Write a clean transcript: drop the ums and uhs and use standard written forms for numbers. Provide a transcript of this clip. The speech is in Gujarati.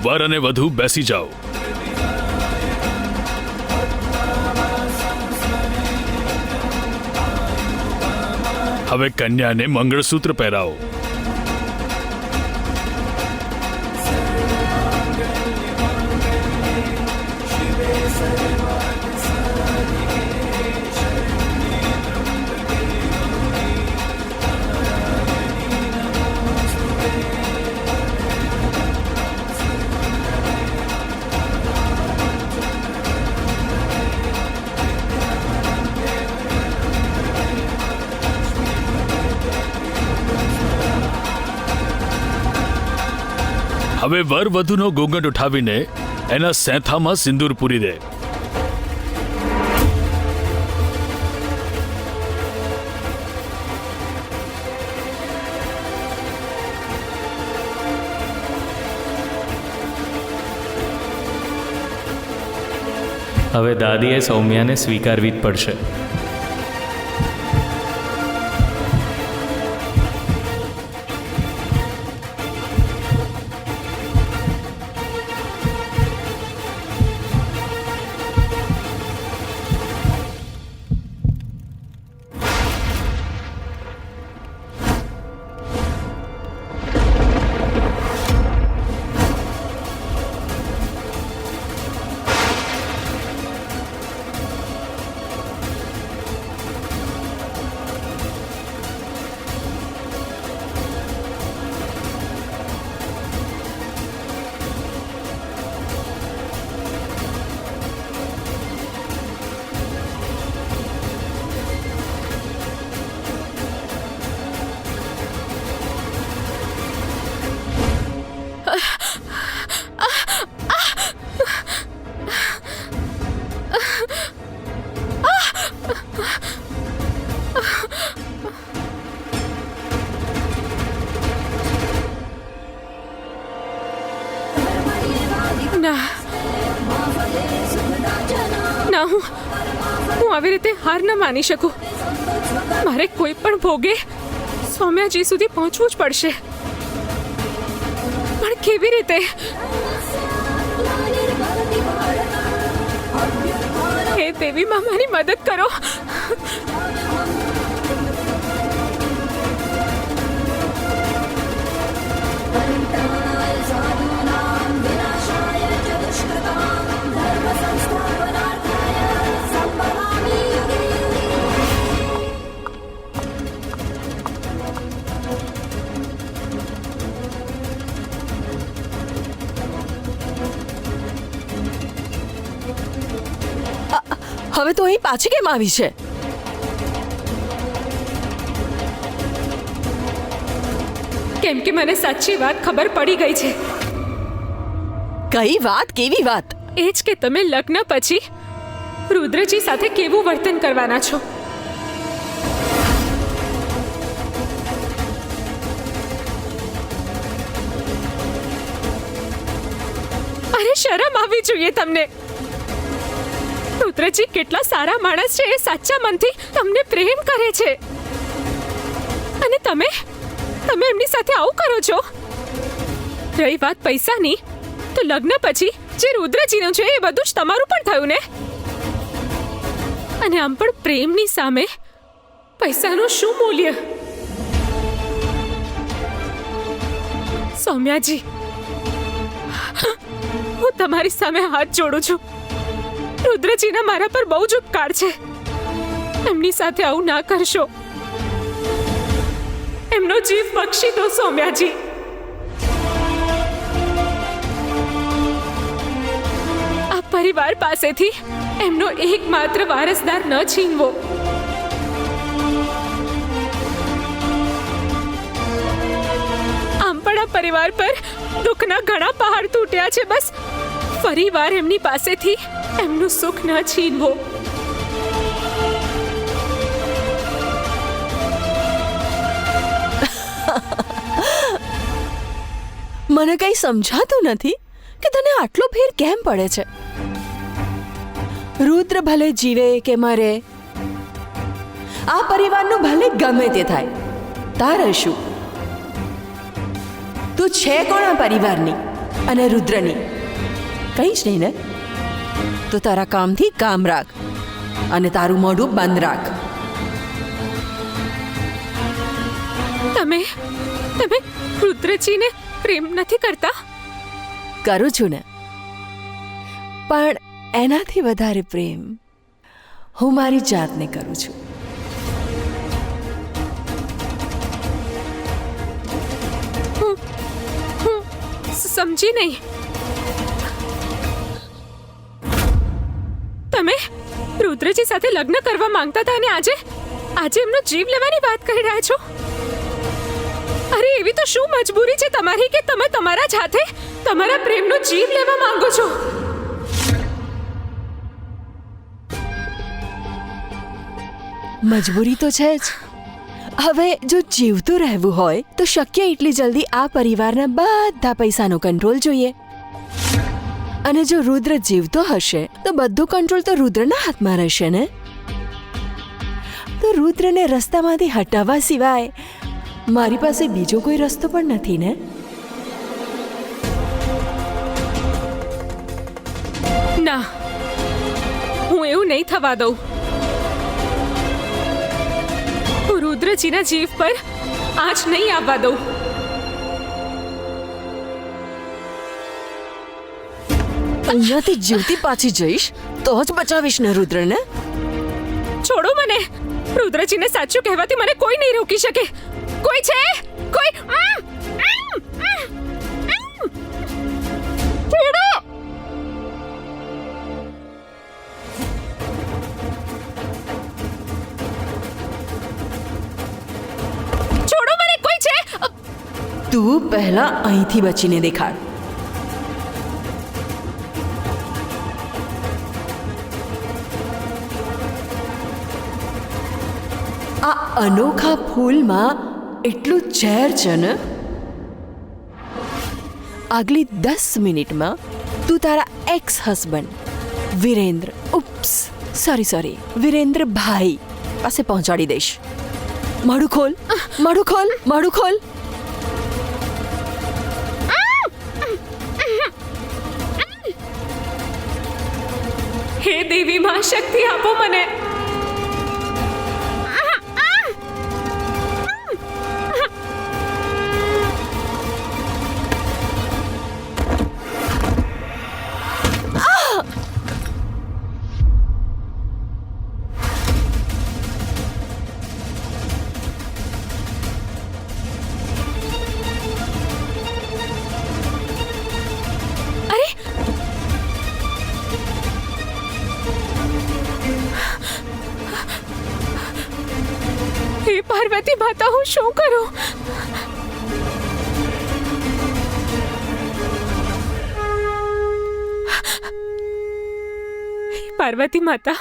વર અને વધુ બેસી જાઓ. હવે કન્યાને મંગળસૂત્ર પહેરાવો. હવે વર વધુનો ઘૂંઘટ ઉઠાવીને એના સેથામાં સિંદૂર પૂરી દે. હવે દાદીએ સૌમ્યાને સ્વીકારવી જ પડશે. ના, હું આવી રીતે હાર ન માની શકું. મારે કોઈ પણ ભોગે સૌમ્યાજી સુધી પહોંચવું જ પડશે. પણ કેવી રીતે? હે દેવી માં, મારી મદદ કરો. હવે તો અહીં પાછી કેમ આવી છે? કેમ કે મને સાચી વાત ખબર પડી ગઈ છે. કઈ વાત? કેવી વાત? એ જ કે તમે લગ્ન પછી રુદ્રજી સાથે કેવું વર્તન કરવાના છો. અરે શરમ આવવી જોઈએ તમને. રુદ્રજી કેટલા સારા માણસ છે. એ સાચા મનથી તમને પ્રેમ કરે છે અને તમે એમની સાથે આવું કરો છો. રહી વાત પૈસાની, તો લગ્ન પછી જે રુદ્રજીનું છે એ બધું જ તમારું પણ થયું ને. અને આમ પણ પ્રેમની સામે પૈસાનું શું મૂલ્ય? સૌમ્યાજી, હું તમારી સામે હાથ જોડું છું. રુદ્રજીના મારા પર બહુ જ ઉપકાર છે. એમની સાથે આવું ના કરશો. એમનો જીવ બક્ષી દો સૌમ્યાજી. આ પરિવાર પાસેથી એમનો એકમાત્ર વારસદાર ન છીનવો. આમ પણ આ પરિવાર પર દુઃખના ઘણા પહાડ તૂટ્યા છે. બસ ફરીવાર એમની પાસેથી એમનું સુખ ન છીનવો. મને કઈ સમજાતું નથી કે તને આટલો ફેર કેમ પડે છે. રુદ્ર ભલે જીવે કે મરે, આ પરિવારનું ભલે ગમે તે થાય, તારે શું? તું છે કોણ આ પરિવારની અને રુદ્રની કંઈ જ નહીં ને? તો તારા કામથી કામ રાખ અને તારું મોઢું બંધ રાખ. તમે તમે રુદ્રજીને પ્રેમ નથી કરતા? કરું છું ને, પણ એનાથી વધારે પ્રેમ હું મારી જાતને કરું છું. સમજી નહીં. તમે રુદ્રજી સાથે લગ્ન કરવા માંગતા હતા અને આજે એમનો જીવ લેવાની વાત કરી રહ્યા છો? અરે એવી તો શું મજબૂરી છે તમારી કે તમે તમારા જ હાથે તમારા પ્રેમનો જીવ લેવા માંગો છો? મજબૂરી તો છે જ. હવે જો જીવતું રહેવું હોય તો શક્ય એટલી જલ્દી આ પરિવારના બધા પૈસાનો કંટ્રોલ જોઈએ. અને જો રુદ્ર જીવતો હશે તો બધો કંટ્રોલ તો રુદ્રના હાથમાં રહેશે ને. તો રુદ્રને રસ્તામાંથી હટાવવા સિવાય મારી પાસે બીજો કોઈ રસ્તો પણ નથી ને. ના, હું એવું નહીં થવા દઉં. હું રુદ્રજીના જીવ પર આંચ નહીં આવવા દઉં. અહીંયાથી જીવતી પાછી જઈશ તો જ બચાવીશ ને રુદ્રને. છોડો મને. રુદ્રજીને સાચું કહેવાથી મને કોઈ નહીં રોકી શકે. કોઈ છે? કોઈ? છોડો. છોડો મને. કોઈ છે? તું પહેલા અહીંથી બચીને દેખાડ. આ અનોખા ફૂલમાં એટલું ઝેર છે ને. આગલી 10 મિનિટમાં તું તારા ex husband Virendra sorry Virendra ભાઈ પાસે પહોંચાડી દઈશ. માડું ખોલ, માડું ખોલ, માડું ખોલ. હે દેવી માં, શક્તિ આપો મને. હે પાર્વતી માતા, હું શું કરું? હે પાર્વતી માતા,